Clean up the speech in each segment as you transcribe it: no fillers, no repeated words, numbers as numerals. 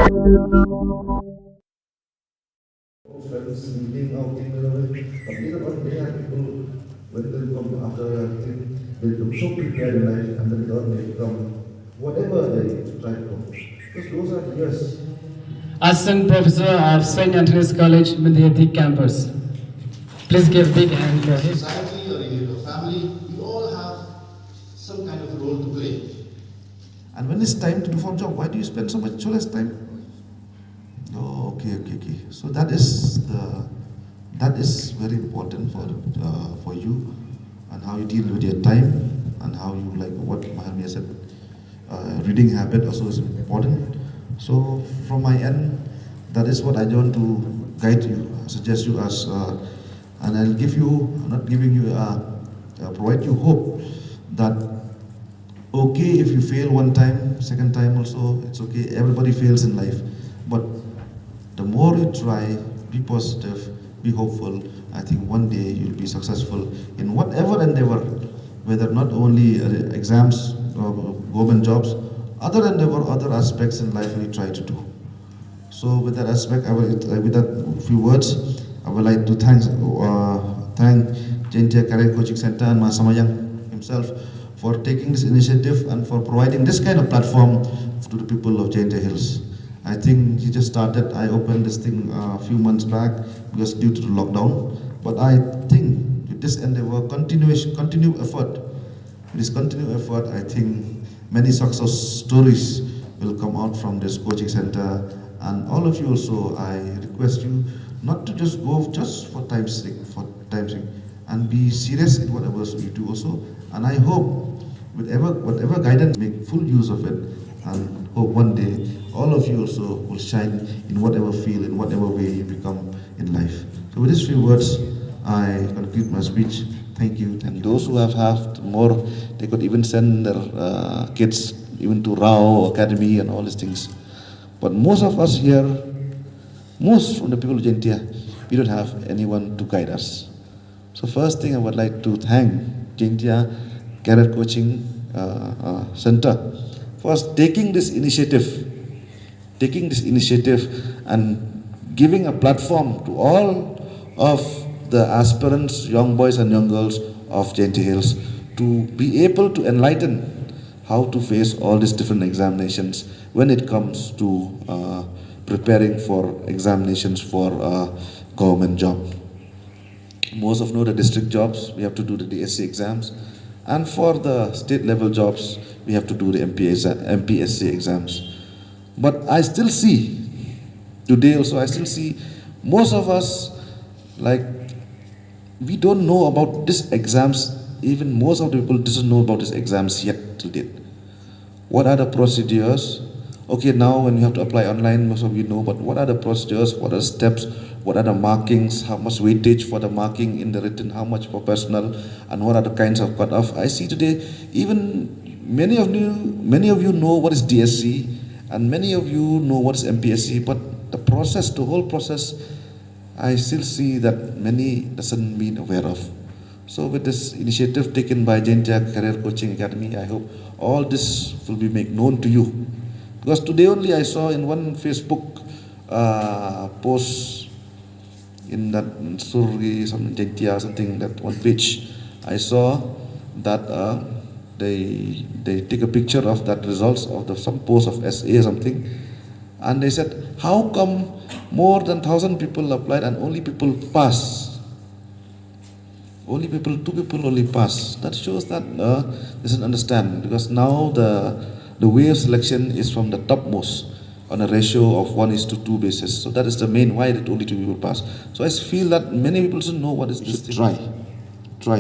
Friends meeting outing and everything. But later on, many other people, when they come after everything, they become so prepared in life, and then later on they become whatever they try to become. Because those are the years. Assistant Professor of St. Anthony's College, Midhyathi campus. Please give a big hand for him. Society or in your family, you all have some kind of role to play. And when it's time to do for job, why do you spend so much less time? Oh, okay. So that is very important for you, and how you deal with your time, and how you, like what Mahalmia said, reading habit also is important. So from my end, that is what I want to guide you, suggest you as, and I'll give you, not giving you, provide you hope that okay if you fail one time, second time also, it's okay. Everybody fails in life, but the more you try, be positive, be hopeful. I think one day you'll be successful in whatever endeavor, whether not only exams or government jobs, other endeavor, other aspects in life we try to do. So with that aspect, with that few words, I would like to thank Jaintia Career Coaching Center and Masamayang himself for taking this initiative and for providing this kind of platform to the people of Jaintia Hills. I think he just started, I opened this thing a few months back because due to the lockdown. But I think with this endeavor, continued effort, I think many success stories will come out from this coaching center. And all of you also, I request you not to just go just for time's sake, and be serious in whatever you do also. And I hope whatever guidance, make full use of it, and hope one day all of you also will shine in whatever field, in whatever way you become in life. So with these few words, I conclude my speech. Thank you. And those who have more, they could even send their kids even to Rao Academy and all these things. But most of us here, most from the people of Jaintia, we don't have anyone to guide us. So first thing I would like to thank Jaintia Career Coaching Center for taking this initiative and giving a platform to all of the aspirants, young boys and young girls of Jaintia Hills to be able to enlighten how to face all these different examinations when it comes to preparing for examinations for a government job. Most of know the district jobs, we have to do the DSC exams, and for the state level jobs, we have to do the Mpsc exams. But I still see, today also, I still see most of us, like, we don't know about these exams. Even most of the people doesn't know about these exams yet till date. What are the procedures? Okay, now when you have to apply online, most of you know, but what are the procedures, what are the steps, what are the markings, how much weightage for the marking in the written, how much for personal, and what are the kinds of cutoff? I see today, even many of you know what is DSC, and many of you know what is Mpsc, but the process, the whole process, I still see that many doesn't been aware of. So with this initiative taken by Jaintia Career Coaching Academy, I hope all this will be made known to you. Because today only I saw in one Facebook post in that Surgi, some Jaintia, something, that one page, I saw that they take a picture of that results of some post of SA or something, and they said, how come more than 1,000 people applied and only people pass? Only two people only pass. That shows that doesn't understand, because now the way of selection is from the topmost on a ratio of 1:2 basis. So that is the main why that only 2 people pass. So I feel that many people should know what is this thing. Try.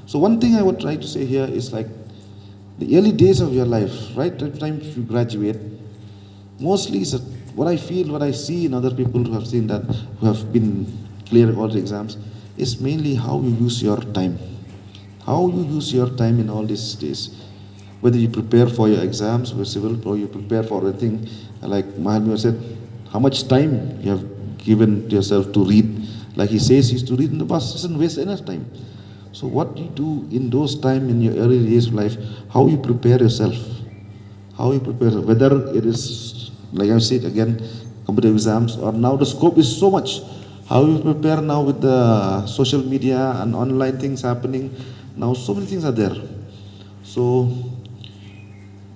So one thing I would try to say here is, like, the early days of your life, right at the time you graduate, mostly is what I feel, what I see in other people who have seen that, who have been clearing all the exams, is mainly how you use your time. How you use your time in all these days. Whether you prepare for your exams, for civil, or you prepare for anything, like Mahalmia said, how much time you have given to yourself to read. Like he says, he used to read in the bus, doesn't waste enough time. So what you do in those time in your early days of life, how you prepare yourself, whether it is like I said again, competitive exams, or now the scope is so much. How you prepare now with the social media and online things happening, now so many things are there. So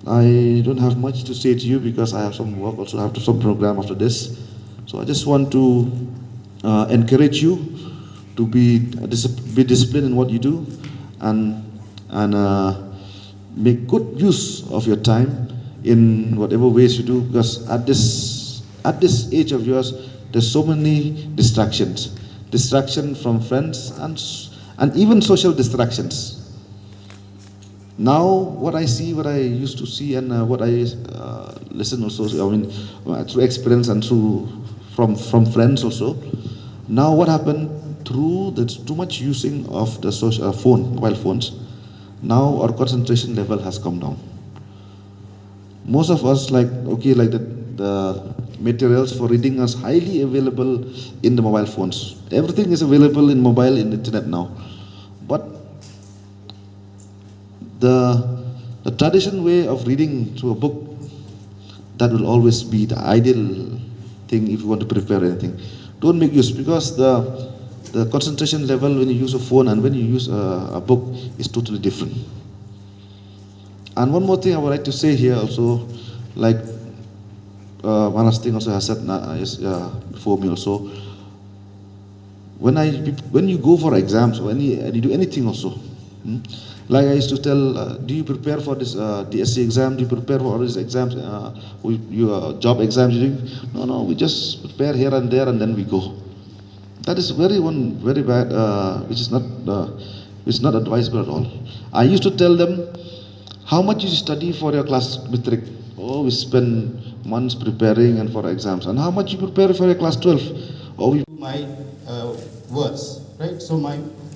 I don't have much to say to you because I have some work, also I have to some program after this. So I just want to encourage you to be disciplined in what you do, and make good use of your time in whatever ways you do, because at this age of yours, there's so many distraction from friends and even social distractions. Now, what I see, what I used to see, and what I listen also, I mean, through experience and from friends also. Now, what happened through the too much using of the mobile phones? Now our concentration level has come down. Most of us like the materials for reading are highly available in the mobile phones. Everything is available in mobile, in the internet now. But the traditional way of reading through a book, that will always be the ideal thing if you want to prepare anything. Don't make use, because the concentration level when you use a phone and when you use a book is totally different. And one more thing I would like to say here also, like one last thing also I said before me also, when you go for exams or you do anything also, like I used to tell, do you prepare for this DSC exam? Do you prepare for all these exams? Your job exams? No, we just prepare here and there and then we go. That is very bad, which is not advisable at all. I used to tell them, how much you study for your class matric? Oh, we spend months preparing and for exams. And how much you prepare for your class 12? Oh, my words, right? So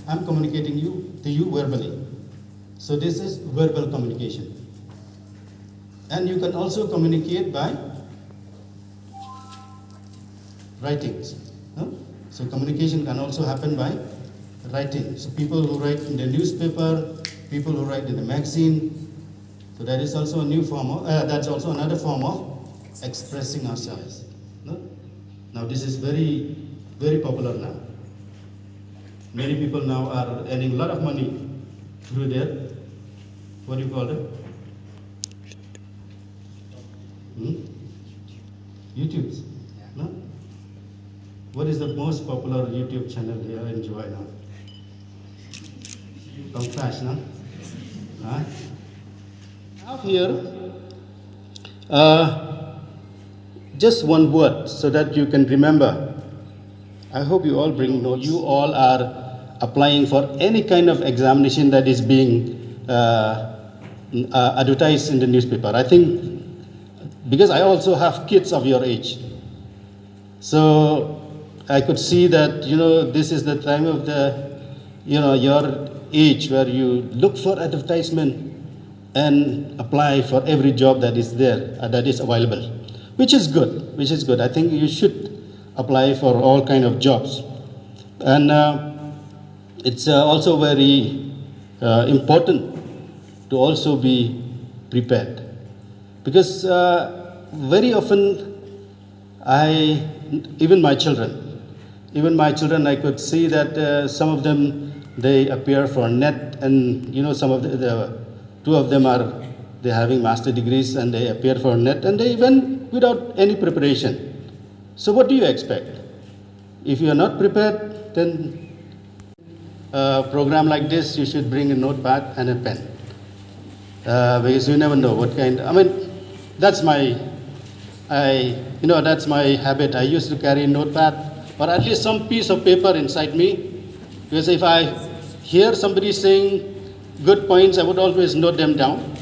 I'm communicating to you verbally. So this is verbal communication. And you can also communicate by writings. No? So communication can also happen by writing. So people who write in the newspaper, people who write in the magazine. So that is also a new form of, that's also another form of expressing ourselves. No? Now this is very, very popular now. Many people now are earning a lot of money through their, what do you call it? YouTubes. No? What is the most popular YouTube channel here in Jowai now? Come Flash, no? Huh? I have here just one word so that you can remember. I hope you all bring notes. You all are applying for any kind of examination that is being advertised in the newspaper. I think because I also have kids of your age. So I could see that, this is the time of your age where you look for advertisement and apply for every job that is there, that is available, which is good. I think you should apply for all kind of jobs. And it's also very important to also be prepared. Because very often, even my children, I could see that some of them, they appear for NET, and some of the two of them they're having master degrees, and they appear for NET, and they went without any preparation. So what do you expect? If you are not prepared, then a program like this, you should bring a notepad and a pen, because you never know what kind. That's my habit. I used to carry a notepad or at least some piece of paper inside me, because if I hear somebody saying good points, I would always note them down,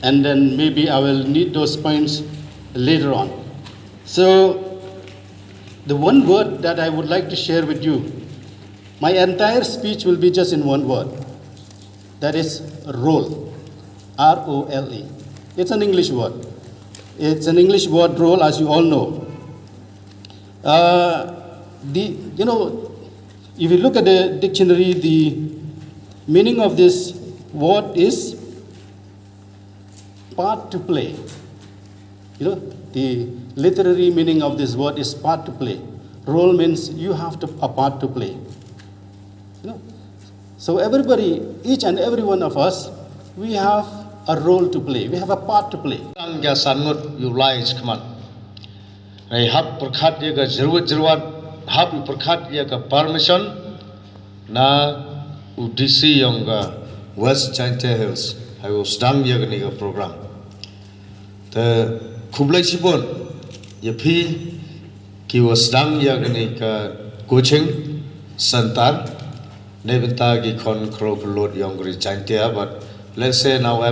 and then maybe I will need those points later on. So the one word that I would like to share with you, my entire speech will be just in one word. That is role, R-O-L-E. It's an English word. It's an English word, role, as you all know. If you look at the dictionary, the meaning of this word is part to play. You know, the literary meaning of this word is part to play. Role means you have a part to play. You know, so everybody, each and every one of us, we have a role to play. We have a part to play. Angga sangut ulize kaman. Rai hap perkhat dia ke jeruat hap perkhat dia ke permission na UDC yang ke West Giant Hills. I was sedang dia ke ni ke program. Te kublai sipun ya pi ki was sedang dia ke ni ke coaching center. Nebenta ki kon krok load yang ke Giant Hill, but let's say now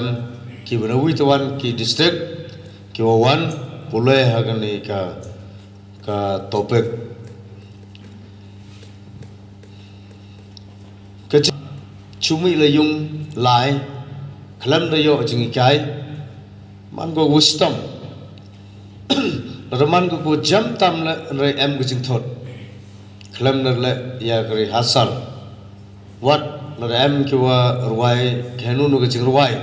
ki benawi tuan ki district ki wan pulai hagani ka topik ke cumi le yung lai kelam le yo jing kai man go wisdom raman go jam tam le em go jing thot kelam le ya kri hasal what le em ki wa ruai khenu no go jing ruai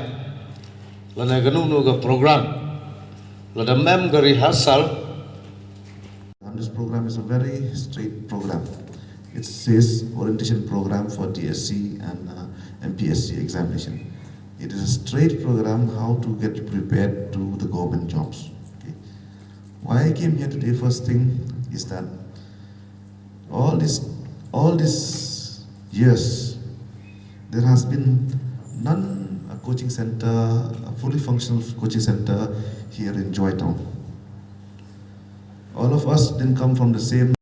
le ganu no go program le mem go rehearsal. And this program is a very straight program. It says orientation program for DSC and Mpsc examination. It is a straight program how to get prepared to the government jobs. Okay. Why I came here today, first thing is that all these years there has been none a coaching center, a fully functional coaching center here in Jowai town. All of us didn't come from the same